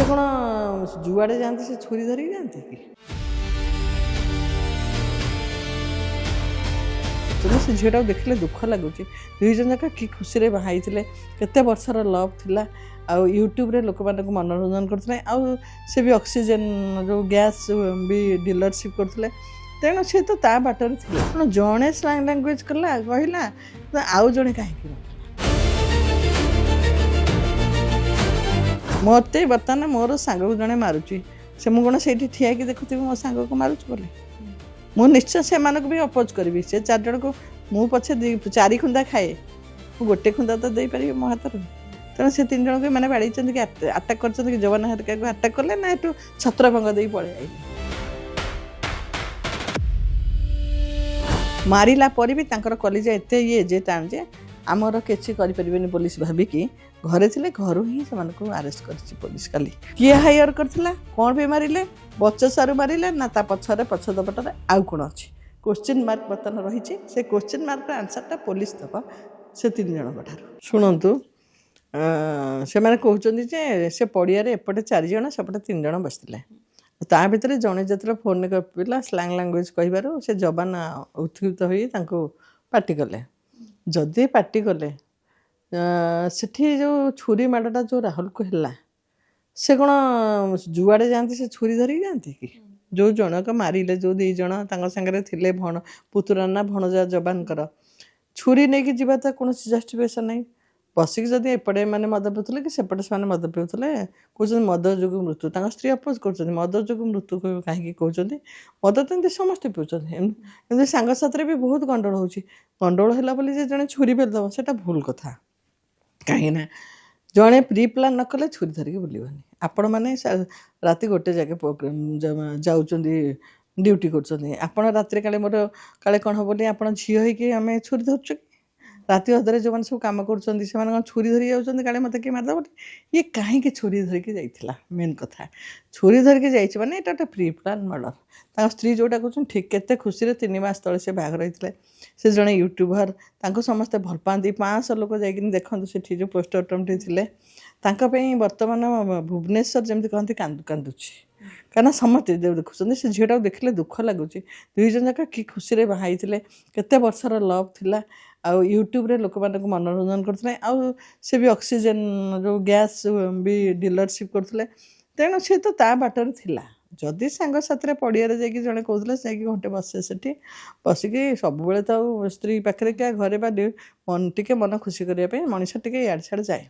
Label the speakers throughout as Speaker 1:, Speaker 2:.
Speaker 1: से कौन जुआड़े जाते से छुरी धरिक जाते कि से झीटा देखले दुख लगुच दुई जन जाक कि खुशी में बाहई केते वर्षर लव थिला आउ यूट्यूब रे लोक मानक मनोरंजन करते आउ से भी ऑक्सीजन जो गैस भी डीलरशिप करते तेणु सी तो ता बाटर थी जड़े स्लांग लैंग्वेज कला कहला आउ जड़े कहीं मत बर्तमान मोर सांग को जड़े मारुची से मुझे कौन से ठिया कि देखुथी मो सांग को मारुच बोले मु निश्चय से भी अपोज करी से 4 जन को मु पछे 4 खुंदा खाए गोटे खुंदा तो दे पारि मो हाथ तेणु से 3 जन को मैंने बाड़ी कि अटैक कर जवान हरिका को अटैक कले ना एटू छत्रभंग दे पड़े आई मारिला पर भी तांकर कलिजा एत ये जे टाण जे आमर किसी करें पुलिस भाविकी घरे थे घर ही से आरेस्ट कर पुलिस काली किए हायर करथिला कौन भी मारिले बचसारू मारिले ना ता पछरे पछदपटरे आउ कौन अच्छी क्वेश्चन मार्क बर्तमान रही से क्वेश्चन मार्क आंसरटा पुलिस दब से 3 जन शुणु से मैंने कहते से पड़िया एपटे 4 जन सेपटे 3 जन बसते ता भितर जड़े जो फोन पिला स्लांग लैंग्वेज कहबार से जवान उत्थित हो पार्टी कले जदि पार्टी कले सेठी जो छुरी माड़टा जो राहुल को है से कौन जुआड़े जाते से छुरी धरिक जाते कि जो जनक मारिले जो 2 जन सांगे थे पुतुरा ना भणजा जवानकर छुरी नहीं कि जीवा तो कौन जस्टिफिकेशन नहीं बसिक जदि एपटे मैंने मद पीते कि सेपटे से मद पीते कहते मद जो मृत्यु स्त्री अपोज कर मद जो मृत्यु कहीं कहते मद तो एमती समस्ते पीछे सांग साथी भी बहुत गंडोल होंडोल है जड़े छुरी फेलदब से भूल कथा कहीं जड़े प्री प्लान न कले छुरी धरिक बुलवानी आपण मैंने राति 1 जगह जाऊँ ड्यूटी कर राति काले मोर काले कौन हम बोली आप झील होमें छुरी धरचु राति अधर जो मैंने सब कम कर छुरी धरी जाऊँ काले मत किए मारद ये कहीं छुरी धरिक जाइला मेन कथा छुरी धरिक जाइए मैंने यहाँ गोटे प्री प्लान मर्डर स्त्री जोटा कहते ठीक केते खुशी 3 मास तले से बाहर रही से जड़े यूट्यूबर समस्ते भल पाती 500 लोक जाकि देखते से जो पोस्टमार्टम थे बर्तमान भुवनेश्वर जमी कहते कांदुची कारण समस्ते देखुं से झीटा देखले दुख लगुच दुई जन जाक कि खुशी में बाहई केते वर्षर लव थिला आउ यूट्यूब रे लोक मानक मनोरंजन करते आउ से भी ऑक्सीजन जो गैस भी डीलरशिप करते तेणु सी तो ता बाटर थिला जदि सांग साथी पड़िया जाकि जड़े कहते से घंटे बसे से बसिकी सब तो स्त्री पाखे क्या घरे मन टे मन खुशी करने मनीष टे इड़ सियाड़ जाए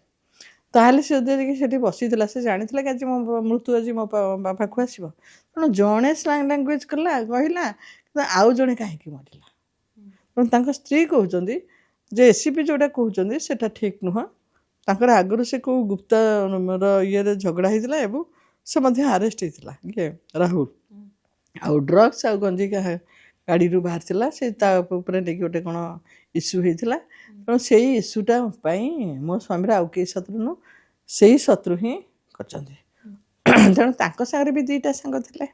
Speaker 1: ताहले से जदि बसी से जानी कि आज मो मृत्यु आज मो पाख आसो तेणु जड़े स्लांग लैंग्वेज कला कहला आउ जड़े कहीं मरला तेणु स्त्री कहते जे एसीपी जोटा कहते से ठीक नुह आगुरी से कौ गुप्ता ये झगड़ा होता से मध्य आरेस्ट होता ये राहुल आउ ड्रग्स आउ गंजी गाड़ी बाहर से नहीं गोटे कौन इश्यू होता तेणु से इश्यूटा मो स्वामी आउ कई शत्रु नु से शत्रु ही तेणु सागर भी 2टा सांग थे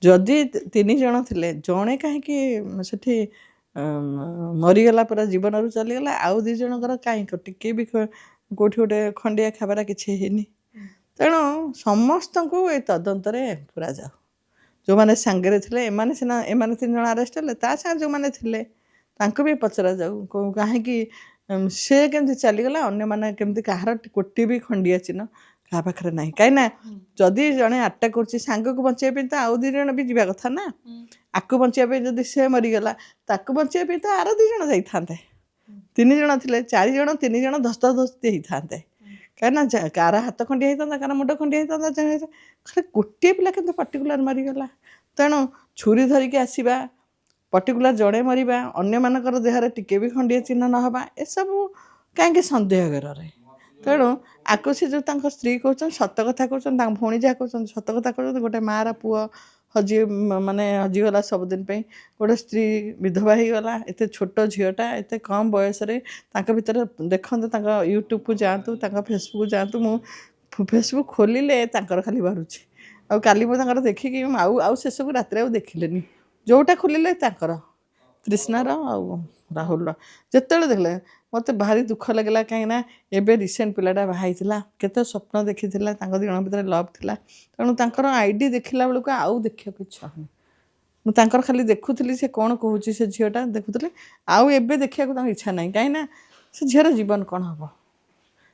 Speaker 1: जदि 3 जन थे जड़े कहीं मरीगला पूरा जीवन रू चलीगला आउ 2 जनकर कहीं टे भी कौटी गोटे खंडिया खाबार किसी तेणु समस्त को ये तदंतरे पूरा जाओ जो मैंने सांगे थे एमाने सीना एमाने 3 जन आरेस्ट है जो मैंने थे भी पचरा जाऊ कहीं से केमती चलीगला अन्य मैंने केमती कहार कोटी भी खंडिया चिन्ह क्या पाखे ना कहीं जदि जड़े अटैक कर बचाई तो आउ 2 जन भी जावा कथा ना आपको बचाई जदि से मरीगला ताक बचाई तो आर 2 जन जाते 3 जन थे 4 जन 3 जन धस्ताधस्ती होते कहीं कार हाथ खंडिया होता कार मुंड खंडिया होता खाली गोटे पिला के पर्टिकुलर मरीगला तेणु छुरी धरिकी आसवा पर्टिकुलर जड़े मरवा अन्य मानकर देहरे टिके भी खंडिया चिन्ह नहबा ए सब कहीं सन्देह घर तेणु आको से जो स्त्री कहते सत कथा कहते भौणी जहाँ कहते सत कथा कहते गोटे मार पुआ हजि माने हजिगला सबुदिन गोटे स्त्री विधवा हो गला एत छोट झीटा एत कम बयस भितर देखते यूट्यूब को जातु फेसबुक जातु मु फेसबुक खोलिले खाली बाहर आ काली मुझे देखिकी आउ से सब रात देखिले जोटा खोलिले तृष्णार आउ राहुल जिते देखले ମୋତେ ଭାରି ଦୁଃଖ ଲାଗିଲା କାହିଁକିନା ଏବେ ରିସେଣ୍ଟ ପିଲାଟା ବାହା ହେଇଥିଲା କେତେ ସ୍ୱପ୍ନ ଦେଖିଥିଲା ତାଙ୍କ ଦୁଇ ଜଣ ଭିତରେ ଲଭ୍ ଥିଲା ତେଣୁ ତାଙ୍କର ଆଇଡି ଦେଖିଲା ବେଳକୁ ଆଉ ଦେଖିବାକୁ ଇଚ୍ଛା ହୁଏ ମୁଁ ତାଙ୍କର ଖାଲି ଦେଖୁଥିଲି ସେ କ'ଣ କହୁଛି ସେ ଝିଅଟା ଦେଖୁଥିଲି ଆଉ ଏବେ ଦେଖିବାକୁ ତାଙ୍କ ଇଚ୍ଛା ନାହିଁ କାହିଁକିନା ସେ ଝିଅର ଜୀବନ କ'ଣ ହେବ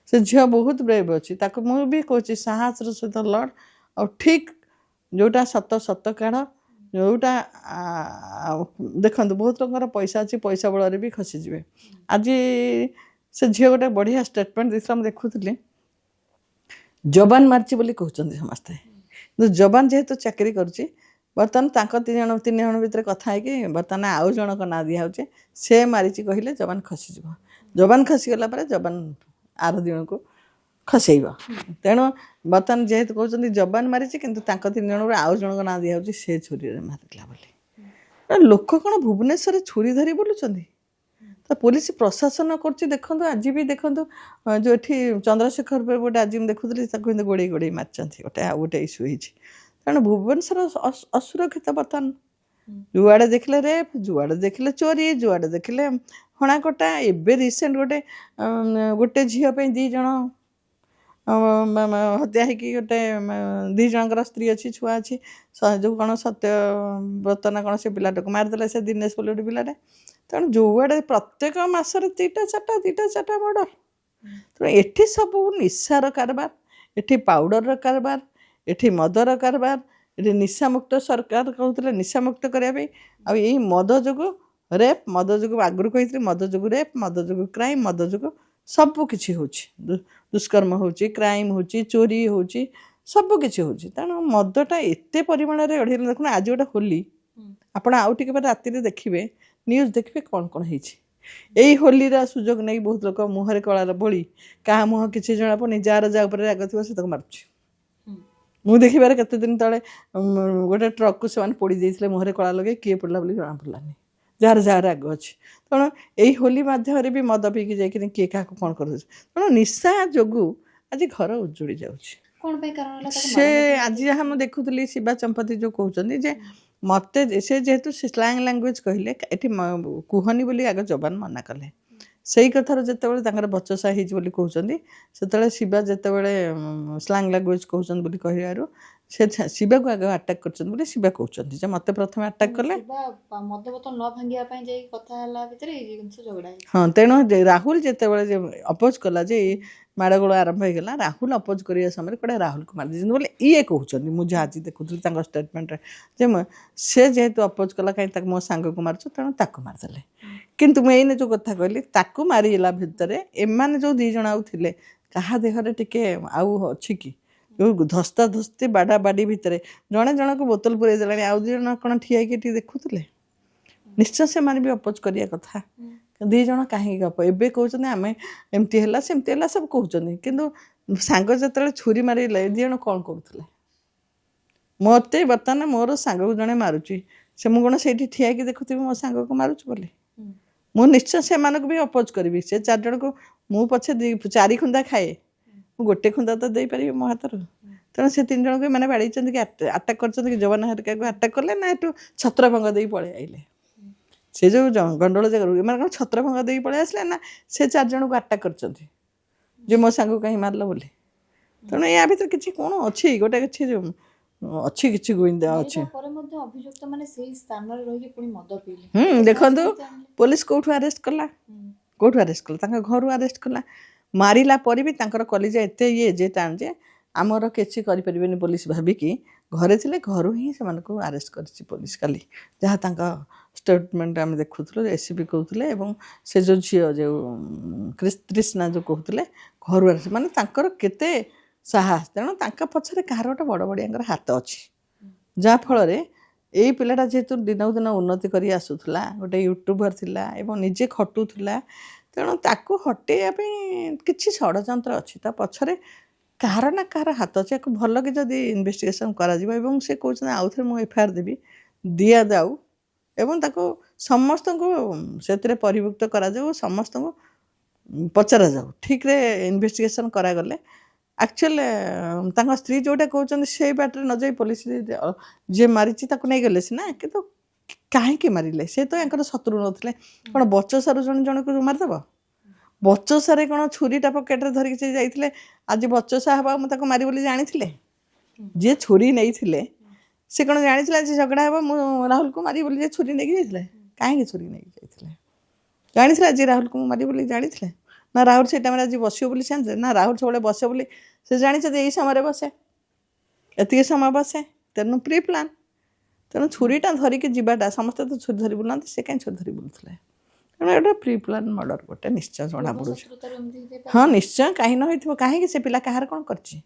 Speaker 1: ସେ ଝିଅ ବହୁତ ବ୍ରେଭ୍ ଅଛି ତାକୁ ମୁଁ ବି କହୁଛି ସାହସର ସହିତ ଲଢ଼ ଆଉ ଠିକ୍ ଯେଉଁଟା ସତ ସତ କାଢ଼ ଯେଉଁଟା ଦେଖନ୍ତୁ ବହୁତ ଲୋକଙ୍କର ପଇସା ଅଛି ପଇସା ବଳରେ ବି ଖସିଯିବେ ଆଜି ସେ ଝିଅ ଗୋଟେ ବଢ଼ିଆ ଷ୍ଟେଟମେଣ୍ଟ ଦେଇଥିଲା ମୁଁ ଦେଖୁଥିଲି ଯବାନ ମାରିଛି ବୋଲି କହୁଛନ୍ତି ସମସ୍ତେ କିନ୍ତୁ ଯବାନ ଯେହେତୁ ଚାକିରି କରୁଛି ବର୍ତ୍ତମାନ ତାଙ୍କ ତିନି ଜଣ ଭିତରେ କଥା ହେଇକି ବର୍ତ୍ତମାନ ଆଉ ଜଣଙ୍କ ନାଁ ଦିଆହେଉଛି ସେ ମାରିଛି କହିଲେ ଯବାନ ଖସିଯିବ ଯବାନ ଖସିଗଲା ପରେ ଯବାନ ଆର ଦିନକୁ ଖସେଇବ ତେଣୁ ବର୍ତ୍ତମାନ ଯେହେତୁ କହୁଛନ୍ତି ଯବାନ ମାରିଛି କିନ୍ତୁ ତାଙ୍କ ତିନି ଜଣରୁ ଆଉ ଜଣଙ୍କ ନାଁ ଦିଆହେଉଛି ସେ ଛୁରୀରେ ମାରିଥିଲା ବୋଲି ଲୋକ କ'ଣ ଭୁବନେଶ୍ୱରରେ ଛୁରୀ ଧରି ବୁଲୁଛନ୍ତି ତ ପୋଲିସ ପ୍ରଶାସନ କରୁଛି ଦେଖନ୍ତୁ ଆଜି ବି ଦେଖନ୍ତୁ ଯେଉଁ ଏଠି ଚନ୍ଦ୍ରଶେଖର ଗୋଟେ ଆଜି ମୁଁ ଦେଖୁଥିଲି ତାକୁ ଏମିତି ଗୋଡ଼େଇ ଗୋଡ଼େଇ ମାରିଛନ୍ତି ଗୋଟେ ଆଉ ଗୋଟେ ଇସ୍ୟୁ ହେଇଛି ତେଣୁ ଭୁବନେଶ୍ୱର ଅସୁରକ୍ଷିତ ବର୍ତ୍ତମାନ ଯୁଆଡ଼େ ଦେଖିଲେ ରେପ୍ ଯୁଆଡ଼େ ଦେଖିଲେ ଚୋରି ଯୁଆଡ଼େ ଦେଖିଲେ ହଣାକଟା ଏବେ ରିସେଣ୍ଟ ଗୋଟେ ଝିଅ ପାଇଁ 2 ଜଣ ହତ୍ୟା ହେଇକି ଗୋଟେ 2 ଜଣଙ୍କର ସ୍ତ୍ରୀ ଅଛି ଛୁଆ ଅଛି ଯେଉଁ କ'ଣ ସତ୍ୟବ୍ରତ ନା କ'ଣ ସେ ପିଲାଟାକୁ ମାରିଦେଲେ ସେ ଦିନେଶ ବୋଲି ଗୋଟେ ପିଲାଟା ତେଣୁ ଯେଉଁଆଡ଼େ ପ୍ରତ୍ୟେକ ମାସରେ 2ଟା 4ଟା ମର୍ଡର ତେଣୁ ଏଠି ସବୁ ନିଶାର କାରବାର ଏଠି ପାଉଡ଼ରର କାରବାର ଏଠି ମଦର କାରବାର ଏଠି ନିଶାମୁକ୍ତ ସରକାର କହୁଥିଲେ ନିଶାମୁକ୍ତ କରିବା ପାଇଁ ଆଉ ଏଇ ମଦ ଯୋଗୁଁ ରେପ୍ ମଦ ଯୋଗୁଁ ଆଗରୁ କହିଥିଲି ମଦ ଯୋଗୁଁ ରେପ୍ ମଦ ଯୋଗୁଁ କ୍ରାଇମ୍ ମଦ ଯୋଗୁଁ ସବୁ କିଛି ହେଉଛି ଦୁଷ୍କର୍ମ ହେଉଛି କ୍ରାଇମ୍ ହେଉଛି ଚୋରି ହେଉଛି ସବୁ କିଛି ହେଉଛି ତେଣୁ ମଦଟା ଏତେ ପରିମାଣରେ ଅଢ଼େଇଲେ ଦେଖୁନ ଆଜି ଗୋଟେ ହୋଲି ଆପଣ ଆଉ ଟିକେ ପରେ ରାତିରେ ଦେଖିବେ ନ୍ୟୁଜ୍ ଦେଖିବେ କ'ଣ କ'ଣ ହେଇଛି ଏଇ ହୋଲିର ସୁଯୋଗ ନେଇ ବହୁତ ଲୋକ ମୁହଁରେ କଳାର ବୋଳି କାହା ମୁହଁ କିଛି ଜଣାପଡ଼ୁନି ଯାହାର ଯାହା ଉପରେ ରାଗ ଥିବ ସେ ତାକୁ ମାରୁଛି ମୁଁ ଦେଖିବାରେ କେତେ ଦିନ ତଳେ ଗୋଟେ ଟ୍ରକକୁ ସେମାନେ ପୋଡ଼ି ଦେଇଥିଲେ ମୁହଁରେ କଳା ଲଗେଇ କିଏ ପଡ଼ିଲା ବୋଲି ଜଣାପଡ଼ିଲାନି ଯାହାର ଯାହା ରାଗ ଅଛି ତେଣୁ ଏଇ ହୋଲି ମାଧ୍ୟମରେ ବି ମଦ ପିଇକି ଯାଇକିରି କିଏ କାହାକୁ କ'ଣ କରୁଛି ତେଣୁ ନିଶା ଯୋଗୁଁ ଆଜି ଘର ଉଜୁଡ଼ି ଯାଉଛି ସେ ଆଜି ଯାହା ମୁଁ ଦେଖୁଥିଲି ଶିବା ଚମ୍ପତି ଯେଉଁ କହୁଛନ୍ତି ଯେ ମୋତେ ସେ ଯେହେତୁ ସେ ସ୍ଲାଙ୍ଗ ଲାଙ୍ଗୁଏଜ୍ କହିଲେ ଏଠି କୁହନି ବୋଲି ଆଗ ଯବାନ ମନା କଲେ ସେଇ କଥାରୁ ଯେତେବେଳେ ତାଙ୍କର ବଚସା ହେଇଛି ବୋଲି କହୁଛନ୍ତି ସେତେବେଳେ ଶିବା ଯେତେବେଳେ ସ୍ଲାଙ୍ଗ ଲାଙ୍ଗୁଏଜ୍ କହୁଛନ୍ତି ବୋଲି କହିବାରୁ ସେ ଶିବାକୁ ଆଗ ଆଟାକ୍ କରିଛନ୍ତି ବୋଲି ଶିବା କହୁଛନ୍ତି ଯେ ମୋତେ ପ୍ରଥମେ ଆଟାକ୍ କଲେ ହଁ ତେଣୁ ରାହୁଲ ଯେତେବେଳେ ଅପୋଜ କଲା ଯେ ମାଡ଼ଗୋଳ ଆରମ୍ଭ ହେଇଗଲା ରାହୁଲ ଅପୋଜ କରିବା ସମୟରେ କୁଆଡ଼େ ରାହୁଲକୁ ମାରିଦେଇଛନ୍ତି ବୋଲି ଇଏ କହୁଛନ୍ତି ମୁଁ ଯାହା ଆଜି ଦେଖୁଥିଲି ତାଙ୍କ ଷ୍ଟେଟମେଣ୍ଟରେ ଯେ ସେ ଯେହେତୁ ଅପୋଜ କଲା କାହିଁକି ତାକୁ ମୋ ସାଙ୍ଗକୁ ମାରୁଛୁ ତେଣୁ ତାକୁ ମାରିଦେଲେ କିନ୍ତୁ ମୁଁ ଏଇନେ ଯେଉଁ କଥା କହିଲି ତାକୁ ମାରିଲା ଭିତରେ ଏମାନେ ଯେଉଁ 2 ଜଣ ଆଉ ଥିଲେ କାହା ଦେହରେ ଟିକେ ଆଉ ଅଛି କି ଯେଉଁ ଧସ୍ତାଧସ୍ତି ବାଡ଼ାବାଡ଼ି ଭିତରେ ଜଣେ ଜଣକୁ ବୋତଲ ପୁରେଇ ଦେଲାଣି ଆଉ 2 ଜଣ କ'ଣ ଠିଆ ହେଇକି ଟିକେ ଦେଖୁଥିଲେ ନିଶ୍ଚୟ ସେମାନେ ବି ଅପୋଜ କରିବା କଥା 2 ଜଣ କାହିଁକି ଗପ ଏବେ କହୁଛନ୍ତି ଆମେ ଏମିତି ହେଲା ସେମିତି ହେଲା ସବୁ କହୁଛନ୍ତି କିନ୍ତୁ ସାଙ୍ଗ ଯେତେବେଳେ ଛୁରୀ ମାରିଲେ 2 ଜଣ କ'ଣ କରୁଥିଲେ ମୋତେ ବର୍ତ୍ତମାନ ମୋର ସାଙ୍ଗକୁ ଜଣେ ମାରୁଛି ସେ ମୁଁ କ'ଣ ସେଇଠି ଠିଆ ହେଇକି ଦେଖୁଥିବି ମୋ ସାଙ୍ଗକୁ ମାରୁଛି ବୋଲି ମୁଁ ନିଶ୍ଚୟ ସେମାନଙ୍କୁ ବି ଅପୋଜ କରିବି ସେ 4 ଜଣକୁ ମୁଁ ପଛେ 4 ଖୁନ୍ଦା ଖାଏ ମୁଁ ଗୋଟେ ଖୁନ୍ଦା ତ ଦେଇପାରିବି ମୋ ହାତରୁ ତେଣୁ ସେ 3 ଜଣଙ୍କୁ ଏମାନେ ବାଡ଼େଇଛନ୍ତି କି ଆଟାକ୍ କରିଛନ୍ତି କି ଯବାନ ହେରିକାକୁ ଆଟାକ୍ କଲେ ନା ଏଠୁ ଛତ୍ରଭଙ୍ଗ ଦେଇ ପଳେଇ ଆଇଲେ ସେ ଯେଉଁ ଗଣ୍ଡଗୋଳ ଜାଗାରୁ ଏମାନେ କ'ଣ ଛତ୍ରଭଙ୍ଗ ଦେଇକି ପଳେଇ ଆସିଲେ ନା ସେ 4 ଜଣଙ୍କୁ ଆଟାକ୍ କରିଛନ୍ତି ଯେ ମୋ ସାଙ୍ଗକୁ କାହିଁ ମାରିଲ ବୋଲି ତେଣୁ ୟା ଭିତରେ କିଛି କ'ଣ ଅଛି ଗୋଟେ କିଛି ଅଛି କିଛି ଗୁଇନ୍ଦା ଅଛି ଦେଖନ୍ତୁ ପୋଲିସ କେଉଁଠୁ ଆରେଷ୍ଟ କଲା ତାଙ୍କ ଘରୁ ଆରେଷ୍ଟ କଲା ମାରିଲା ପରେ ବି ତାଙ୍କର କଲିଜା ଏତେ ଯେ ଟାଣ ଯେ ଆମର କିଛି କରିପାରିବେନି ପୋଲିସ ଭାବିକି ଘରେ ଥିଲେ ଘରୁ ହିଁ ସେମାନଙ୍କୁ ଆରେଷ୍ଟ କରିଛି ପୋଲିସ କାଲି ଯାହା ତାଙ୍କ ଷ୍ଟେଟମେଣ୍ଟ ଆମେ ଦେଖୁଥିଲୁ ଏସିପି କହୁଥିଲେ ଏବଂ ସେ ଯେଉଁ ଝିଅ ଯେଉଁ କ୍ରିଷ୍ଣା ଯେଉଁ କହୁଥିଲେ ଘରୁ ଆରେଷ୍ଟ ମାନେ ତାଙ୍କର କେତେ ସାହସ ତେଣୁ ତାଙ୍କ ପଛରେ କାହାର ଗୋଟେ ବଡ଼ ବଡ଼ିଆଙ୍କର ହାତ ଅଛି ଯାହାଫଳରେ ଏଇ ପିଲାଟା ଯେହେତୁ ଦିନକୁ ଦିନ ଉନ୍ନତି କରି ଆସୁଥିଲା ଗୋଟେ ୟୁଟ୍ୟୁବର ଥିଲା ଏବଂ ନିଜେ ଖଟୁଥିଲା ତେଣୁ ତାକୁ ହଟେଇବା ପାଇଁ କିଛି ଷଡ଼ଯନ୍ତ୍ର ଅଛି ତା ପଛରେ କାହାର ନା କାହାର ହାତ ଅଛି ଆକୁ ଭଲକି ଯଦି ଇନଭେଷ୍ଟିଗେସନ୍ କରାଯିବ ଏବଂ ସେ କହୁଛନ୍ତି ଆଉଥରେ ମୁଁ ଏଫଆଇଆର୍ ଦେବି ଦିଆଯାଉ ଏବଂ ତାକୁ ସମସ୍ତଙ୍କୁ ସେଥିରେ ପରିଭୁକ୍ତ କରାଯାଉ ସମସ୍ତଙ୍କୁ ପଚରାଯାଉ ଠିକ୍ରେ ଇନଭେଷ୍ଟିଗେସନ୍ କରାଗଲେ ଆକ୍ଚୁଆଲି ତାଙ୍କ ସ୍ତ୍ରୀ ଯେଉଁଟା କହୁଛନ୍ତି ସେଇ ବାଟରେ ନ ଯାଇ ପୋଲିସ ଯିଏ ମାରିଛି ତାକୁ ନେଇଗଲେ ସିନା କିନ୍ତୁ କାହିଁକି ମାରିଲେ ସେ ତ ୟାଙ୍କର ଶତ୍ରୁ ନଥିଲେ କ'ଣ ବଚସାରୁ ଜଣେ ଜଣକୁ ମାରିଦେବ ବଚସାରେ କ'ଣ ଛୁରୀଟା ପକେଟରେ ଧରିକି ସେ ଯାଇଥିଲେ ଆଜି ବଚସା ହେବା ମୁଁ ତାକୁ ମାରି ବୋଲି ଜାଣିଥିଲେ? ଯିଏ ଛୁରୀ ନେଇଥିଲେ ସେ କ'ଣ ଜାଣିଥିଲେ ଆଜି ଝଗଡ଼ା ହେବ ମୁଁ ରାହୁଲକୁ ମାରି ବୋଲି ଯେ ଛୁରୀ ନେଇକି ଯାଇଥିଲେ? କାହିଁକି ଛୁରୀ ନେଇକି ଯାଇଥିଲେ? ଜାଣିଥିଲେ ଆଜି ରାହୁଲକୁ ମୁଁ ମାରି ବୋଲି ଜାଣିଥିଲେ? ନା ରାହୁଲ ସେଇ ଟାଇମ୍ରେ ଆଜି ବସିବ ବୋଲି ଜାଣିଥିଲେ? ନା ରାହୁଲ ସବୁବେଳେ ବସେ ବୋଲି ସେ ଜାଣିଛନ୍ତି ଏଇ ସମୟରେ ବସେ, ଏତିକି ସମୟ ବସେ? ତେଣୁ ପ୍ରି ପ୍ଲାନ୍। ତେଣୁ ଛୁରୀଟା ଧରିକି ଯିବାଟା, ସମସ୍ତେ ତ ଛୁରୀ ଧରି ବୁଲନ୍ତି, ସେ କାହିଁ ଛୁରୀ ଧରି ବୁଲୁଥିଲେ? ତେଣୁ ଏଇଟା ପ୍ରି ପ୍ଲାନ୍ ମର୍ଡ଼ର ଗୋଟେ ନିଶ୍ଚୟ ଜଣାପଡ଼ୁଛି। ହଁ ନିଶ୍ଚୟ, କାହିଁ ନ ହେଇଥିବ? କାହିଁକି ସେ ପିଲା କାହାର କ'ଣ କରିଛି?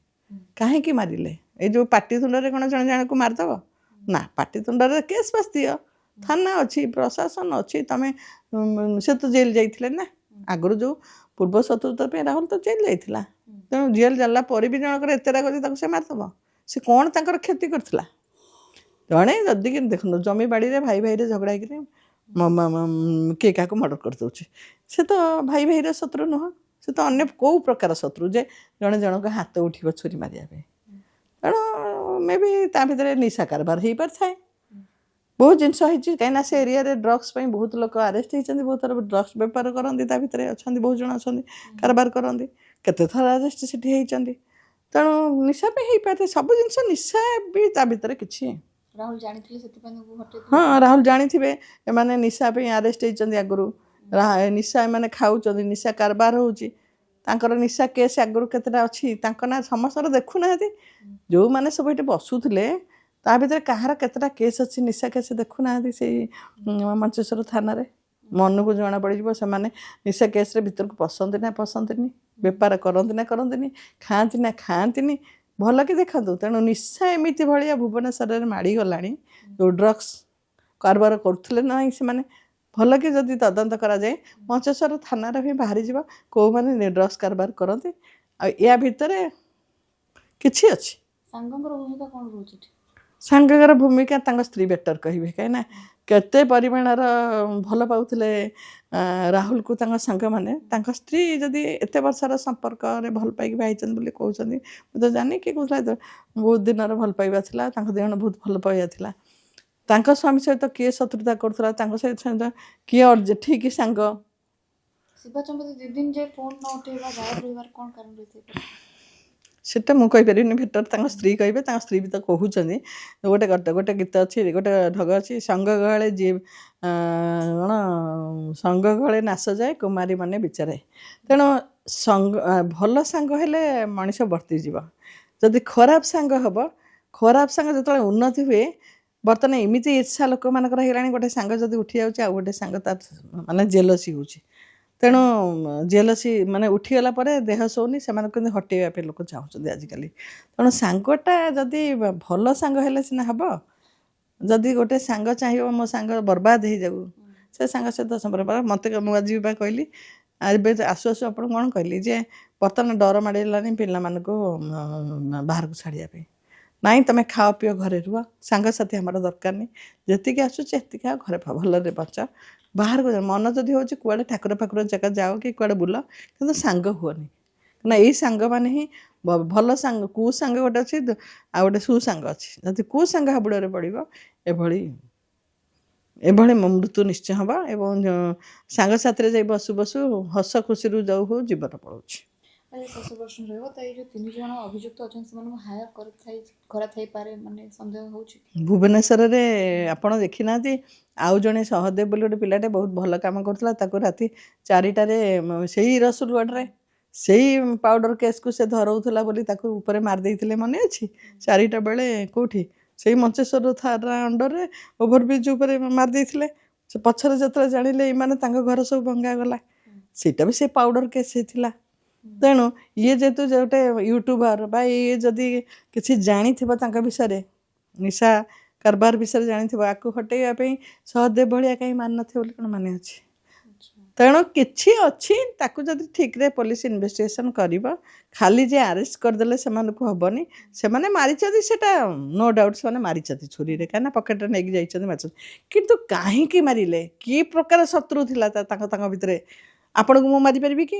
Speaker 1: କାହିଁକି ମାରିଲେ? ଏଇ ଯେଉଁ ପାଟିତୁଣ୍ଡରେ କ'ଣ ଜଣେ ଜଣକୁ ମାରିଦେବ? ନା, ପାଟିତୁଣ୍ଡରେ କେସ୍ ବାସ୍ ଦିଅ, ଥାନା ଅଛି, ପ୍ରଶାସନ ଅଛି। ତମେ ସେ ତ ଜେଲ୍ ଯାଇଥିଲେ ନା ଆଗରୁ, ଯେଉଁ ପୂର୍ବ ଶତ୍ରୁତା ପାଇଁ ରାହୁଲ ତ ଜେଲ୍ ଯାଇଥିଲା। ତେଣୁ ଜେଲ୍ ଜାଣିଲା ପରେ ବି ଜଣଙ୍କର ଏତେ ରାଗ ଯେ ତାକୁ ସେ ମାରିଦେବ? ସେ କ'ଣ ତାଙ୍କର କ୍ଷତି କରିଥିଲା? ଜଣେ ଯଦି କି ଦେଖନ୍ତୁ ଜମି ବାଡ଼ିରେ ଭାଇ ଭାଇରେ ଝଗଡ଼ା ହେଇକିରି କିଏ କାହାକୁ ମର୍ଡ଼ର କରିଦେଉଛି, ସେ ତ ଭାଇ ଭାଇର ଶତ୍ରୁ ନୁହଁ, ସେ ତ ଅନ୍ୟ କେଉଁ ପ୍ରକାର ଶତ୍ରୁ ଯେ ଜଣେ ଜଣଙ୍କ ହାତ ଉଠିବ ଛୁରୀ ମାରିବା ପାଇଁ। ତେଣୁ ମେ ବି ତା ଭିତରେ ନିଶା କାରବାର ହେଇପାରିଥାଏ। ବହୁତ ଜିନିଷ ହେଇଛି, କାହିଁକିନା ସେ ଏରିଆରେ ଡ୍ରଗ୍ସ ପାଇଁ ବହୁତ ଲୋକ ଆରେଷ୍ଟ ହେଇଛନ୍ତି, ବହୁତ ଥର ଡ୍ରଗ୍ସ ବେପାର କରନ୍ତି, ତା ଭିତରେ ଅଛନ୍ତି ବହୁତ ଜଣ ଅଛନ୍ତି କାରବାର କରନ୍ତି, କେତେ ଥର ଆରେଷ୍ଟ ସେଠି ହେଇଛନ୍ତି। ତେଣୁ ନିଶା ପାଇଁ ହେଇପାରିଥାଏ, ସବୁ ଜିନିଷ ନିଶା ବି ତା ଭିତରେ କିଛି।
Speaker 2: ରାହୁଲ ଜାଣିଥିଲେ ସେଥିପାଇଁ ହଟେଇଥିଲେ?
Speaker 1: ହଁ, ରାହୁଲ ଜାଣିଥିବେ ଏମାନେ ନିଶା ପାଇଁ ଆରେଷ୍ଟ ହେଇଛନ୍ତି ଆଗରୁ, ନିଶା ଏମାନେ ଖାଉଛନ୍ତି, ନିଶା କାରବାର ହେଉଛି, ତାଙ୍କର ନିଶା କେସ୍ ଆଗରୁ କେତେଟା ଅଛି ତାଙ୍କ ନାଁ ସମସ୍ତଙ୍କର ଦେଖୁନାହାନ୍ତି। ଯେଉଁମାନେ ସବୁ ଏଠି ବସୁଥିଲେ ତା ଭିତରେ କାହାର କେତେଟା କେସ୍ ଅଛି ନିଶା କେସ୍ ଦେଖୁନାହାନ୍ତି ସେଇ ମଞ୍ଚେଶ୍ୱର ଥାନାରେ? ମନକୁ ଜଣାପଡ଼ିଯିବ ସେମାନେ ନିଶା କେସ୍ରେ ଭିତରକୁ ପଶନ୍ତି ନା ପଶନ୍ତିନି, ବେପାର କରନ୍ତି ନା କରନ୍ତିନି, ଖାଆନ୍ତି ନା ଖାଆନ୍ତିନି, ଭଲ କି ଦେଖନ୍ତୁ। ତେଣୁ ନିଶା ଏମିତି ଭଳିଆ ଭୁବନେଶ୍ୱରରେ ମାଡ଼ିଗଲାଣି, ଯେଉଁ ଡ୍ରଗ୍ସ କାରବାର କରୁଥିଲେ ନା ନାହିଁ ସେମାନେ, ଭଲ କି ଯଦି ତଦନ୍ତ କରାଯାଏ ମଞ୍ଚେଶ୍ୱର ଥାନାରେ ବି ବାହାରିଯିବ କେଉଁମାନେ ଡ୍ରଗ୍ସ କାରବାର କରନ୍ତି। ଆଉ ୟା ଭିତରେ କିଛି ଅଛି।
Speaker 2: ସାଙ୍ଗଙ୍କର ଭୂମିକା କ'ଣ ରହୁଛି?
Speaker 1: ସାଙ୍ଗଙ୍କର ଭୂମିକା ତାଙ୍କ ସ୍ତ୍ରୀ ବେଟର କହିବେ, କାହିଁକିନା କେତେ ପରିମାଣର ଭଲ ପାଉଥିଲେ ରାହୁଲକୁ ତାଙ୍କ ସାଙ୍ଗମାନେ। ତାଙ୍କ ସ୍ତ୍ରୀ ଯଦି ଏତେ ବର୍ଷର ସମ୍ପର୍କରେ ଭଲ ପାଇକି ବାହାଇଛନ୍ତି ବୋଲି କହୁଛନ୍ତି, ମୁଁ ତ ଜାଣିନି କିଏ କହୁଥିଲା, ବହୁତ ଦିନର ଭଲ ପାଇବା ଥିଲା, ତାଙ୍କ ଦୁଇ ଜଣ ବହୁତ ଭଲ ପାଇବା ଥିଲା। ତାଙ୍କ ସ୍ୱାମୀ ସହିତ କିଏ ଶତ୍ରୁତା କରୁଥିଲା, ତାଙ୍କ ସହିତ କିଏ ଠିକ୍ ସାଙ୍ଗ।
Speaker 2: ଶିବା ଚନ୍ଦ୍ର 2 ଦିନ ଯାଏ ଫୋନ୍ ନ ଉଠେଇବା, ଗାୟବ ରହିବାର କ'ଣ କାରଣ ରହିଥାଏ?
Speaker 1: ସେଟା ମୁଁ କହିପାରିବିନି, ବେଟର ତାଙ୍କ ସ୍ତ୍ରୀ କହିବେ। ତାଙ୍କ ସ୍ତ୍ରୀ ବି ତ କହୁଛନ୍ତି। ଗୋଟେ ଗୀତ ଅଛି, ଗୋଟେ ଢଗ ଅଛି, ସଙ୍ଗ ଗହଳେ ଯିଏ କ'ଣ ସଙ୍ଗ ଗହଳେ ନାଶ ଯାଏ କୁମାରୀ ମାନେ ବିଚାରେ। ତେଣୁ ଭଲ ସାଙ୍ଗ ହେଲେ ମଣିଷ ବର୍ତ୍ତିଯିବ। ଯଦି ଖରାପ ସାଙ୍ଗ ହେବ, ଖରାପ ସାଙ୍ଗ ଯେତେବେଳେ ଉନ୍ନତି ହୁଏ, ବର୍ତ୍ତମାନ ଏମିତି ଇର୍ଷା ଲୋକମାନଙ୍କର ହେଇଗଲାଣି, ଗୋଟେ ସାଙ୍ଗ ଯଦି ଉଠି ଯାଉଛି ଆଉ ଗୋଟେ ସାଙ୍ଗ ତାର ମାନେ ଜେଲସି ହେଉଛି। ତେଣୁ ଜେଲସି ମାନେ ଉଠିଗଲା ପରେ ଦେହ ଶୋଉନି, ସେମାନଙ୍କୁ କିନ୍ତୁ ହଟେଇବା ପାଇଁ ଲୋକ ଚାହୁଁଛନ୍ତି ଆଜିକାଲି। ତେଣୁ ସାଙ୍ଗଟା ଯଦି ଭଲ ସାଙ୍ଗ ହେଲେ ସିନା ହେବ। ଯଦି ଗୋଟେ ସାଙ୍ଗ ଚାହିଁବ ମୋ ସାଙ୍ଗ ବର୍ବାଦ ହେଇଯାଉ, ସେ ସାଙ୍ଗ ସହିତ ସମ୍ପର୍କ ମୋତେ, ମୁଁ ଆଜି ବା କହିଲି, ଏବେ ଆସୁ ଆସୁ ଆପଣଙ୍କୁ କ'ଣ କହିଲି ଯେ ବର୍ତ୍ତମାନ ଡର ମାଡ଼ିଗଲାଣି ପିଲାମାନଙ୍କୁ ବାହାରକୁ ଛାଡ଼ିବା ପାଇଁ। ନାଇଁ, ତୁମେ ଖାଅ ପିଅ ଘରେ ରୁହ, ସାଙ୍ଗସାଥି ଆମର ଦରକାର ନାହିଁ, ଯେତିକି ଆସୁଛି ସେତିକି ଆଉ ଘରେ ଭଲରେ ବଞ୍ଚ। ବାହାରକୁ ମନ ଯଦି ହେଉଛି କୁଆଡ଼େ ଠାକୁର ଫାକୁର ଜାଗା ଯାଅ କି କୁଆଡ଼େ ବୁଲ, କିନ୍ତୁ ସାଙ୍ଗ ହୁଅନି। କାରଣ ଏଇ ସାଙ୍ଗମାନେ ହିଁ ଭଲ ସାଙ୍ଗ। କୁସାଙ୍ଗ ଗୋଟେ ଅଛି ଆଉ ଗୋଟେ ସୁସାଙ୍ଗ ଅଛି। ଯଦି କୁସାଙ୍ଗ ହାବୁଡ଼ରେ ପଡ଼ିବ ଏଭଳି ମୃତ୍ୟୁ ନିଶ୍ଚୟ ହେବ। ଏବଂ ସାଙ୍ଗସାଥିରେ ଯାଇ ବସୁ ବସୁ ହସ ଖୁସିରୁ ଯାଉ ହଉ ଜୀବନ ପଳାଉଛି।
Speaker 2: ଶେଷ ପ୍ରଶ୍ନ ରହିବ, ତ ଏଇ ଯେଉଁ 3 ଜଣ ଅଭିଯୁକ୍ତ ଅଛନ୍ତି ସେମାନଙ୍କୁ ହାୟର କରାଥାଇପାରେ ମାନେ ସନ୍ଦେହ ହେଉଛି?
Speaker 1: ଭୁବନେଶ୍ୱରରେ ଆପଣ ଦେଖିନାହାନ୍ତି, ଆଉ ଜଣେ ସହଦେବ ବୋଲି ଗୋଟେ ପିଲାଟେ ବହୁତ ଭଲ କାମ କରୁଥିଲା, ତାକୁ ରାତି 4ଟାରେ ସେଇ ରସୁଲଗଡ଼ରେ ସେଇ ପାଉଡ଼ର କେସ୍କୁ ସେ ଧରଉଥିଲା ବୋଲି ତାକୁ ଉପରେ ମାରି ଦେଇଥିଲେ, ମନେ ଅଛି? 4ଟା ବେଳେ କେଉଁଠି, ସେଇ ମଞ୍ଚେଶ୍ୱର ଥାନା ଅଣ୍ଡରରେ ଓଭରବ୍ରିଜ୍ ଉପରେ ମାରି ଦେଇଥିଲେ। ସେ ପଛରେ ଯେତେବେଳେ ଜାଣିଲେ ଏମାନେ, ତାଙ୍କ ଘର ସବୁ ଭଙ୍ଗାଗଲା। ସେଇଟା ବି ସେ ପାଉଡ଼ର କେସ୍ ହେଇଥିଲା। ତେଣୁ ଇଏ ଯେହେତୁ ଗୋଟେ ୟୁଟ୍ୟୁବର ବା ଇଏ ଯଦି କିଛି ଜାଣିଥିବ ତାଙ୍କ ବିଷୟରେ, ନିଶା କାରବାର ବିଷୟରେ ଜାଣିଥିବ, ଆକୁ ହଟେଇବା ପାଇଁ ସହଦେବ ଭଳିଆ କାହିଁ ମାନିନଥିବ ବୋଲି କ'ଣ ମାନେ ଅଛି? ତେଣୁ କିଛି ଅଛି, ତାକୁ ଯଦି ଠିକ୍ରେ ପୋଲିସ ଇନଭେଷ୍ଟିଗେସନ୍ କରିବ, ଖାଲି ଯେ ଆରେଷ୍ଟ କରିଦେଲେ ସେମାନଙ୍କୁ ହେବନି। ସେମାନେ ମାରିଛନ୍ତି, ସେଇଟା ନୋ ଡାଉଟ୍, ସେମାନେ ମାରିଛନ୍ତି ଛୁରୀରେ, କାହିଁକିନା ପକେଟରେ ନେଇକି ଯାଇଛନ୍ତି, ମାରିଛନ୍ତି। କିନ୍ତୁ କାହିଁକି ମାରିଲେ, କି ପ୍ରକାର ଶତ୍ରୁ ଥିଲା ତାଙ୍କ ଭିତରେ, ଆପଣଙ୍କୁ ମୁଁ ମାରିପାରିବି କି?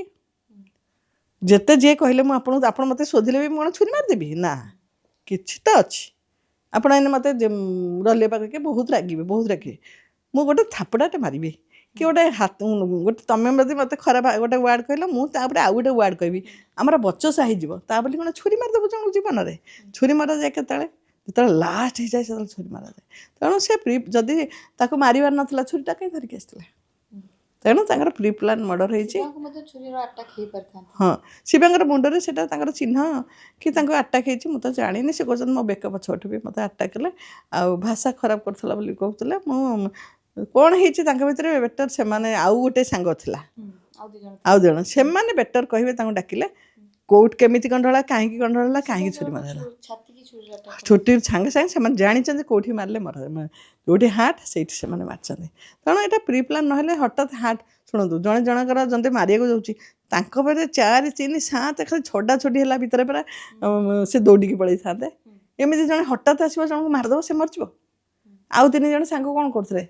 Speaker 1: ଯେତେ ଯିଏ କହିଲେ ମୁଁ ଆପଣ ମୋତେ ଶୋଧିଲେ ବି ମୁଁ କ'ଣ ଛୁରୀ ମାରିଦେବି? ନା, କିଛି ତ ଅଛି। ଆପଣ ଏଇନେ ମୋତେ ରଲିଆ ପାଖରେ ବହୁତ ରାଗିବେ, ମୁଁ ଗୋଟେ ଥାପଡ଼ାଟେ ମାରିବି, कि गोटे हाथ गोटे तुम मत खराब गोटे वार्ड कहल मुझे आउ गोटे वार्ड कहबी आमर बचसा हो कौन छुरी मारिदेव जन जीवन में छुरी मरा जाए केत लास्ट हो जाए से छुरी मरा जाए तेणु से जदि ताको मारिबार नाला छुरीटा कहीं धरिक आसला तेणु तांकर प्री प्लान मर्डर होती हाँ शिवांकर मुंडरे से चिन्ह कि आटाक होती मुझे जानी से कहते मो बेक पछपट भी मत आटाक कले आ भाषा खराब करता बोली कहते कौन होती बेटर से आउ गोटे सांग थिला आउ जन से बेटर कहे डाकिले कोर्ट केमिति कंडला कहीं कंडला कहीं छुरी मारा छुट्टी सांगे सांगे से जानी कौटी मारे मर जो हार्ट से मार्च तेणु यहाँ प्री प्लान ना हठात हार्ट शुणु जड़े जनकर जब मारे जाऊँगी 4 3 7 खाली छड़ा छुटी है भितर पूरा से दौड़ी पड़े था एमती जन हठात आसो जन को मारिदेव से मरज आउ 3 जन सांग कौन करते से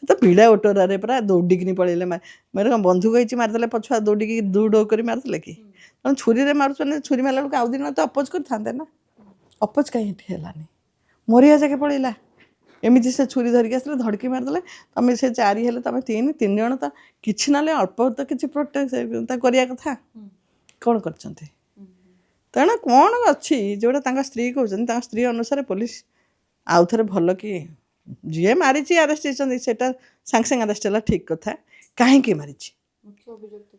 Speaker 1: तो पीड़ा ओटोरे पूरा दौड़िकी पड़े मेरे कौन बंधुक होती मारिदे पछुआ दौड़िकी दौड़ कर मारते कि छुरी मारुच छुरी मारा बेलू आउ दिन तो अपोज करते ना अपोज कहीं हेलानी मरिया जाके पड़ेगा एमती से छुरी धरिक आसले धड़की मारिदे तुम से 4 हेले तुम 3 जन तो किसी ना अल्प तो किसी प्रोटेक्ट करवा कथा कौन कर तेणु कौन अच्छी जोटा स्त्री कहते स्त्री अनुसार पुलिस आउ थे भल कि जी मारी आरेस्ट होती सांगे सांगे आरेस्ट है ठीक कथा कहीं मारी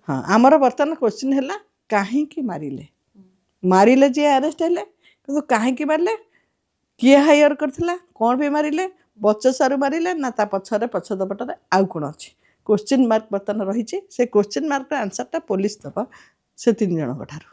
Speaker 1: हाँ आमर बर्तमान क्वेश्चन है कहीं मारे जी आरेस्ट है कि कहीं मारे किए हायर करथिला कौन पे मारिले बचसारू मारिले ना ता पछरे पछदपटरे आउ कौन अच्छी क्वेश्चन मार्क बर्तमान रही से क्वेश्चन मार्क आंसरटा पुलिस दब से 3 जन ठार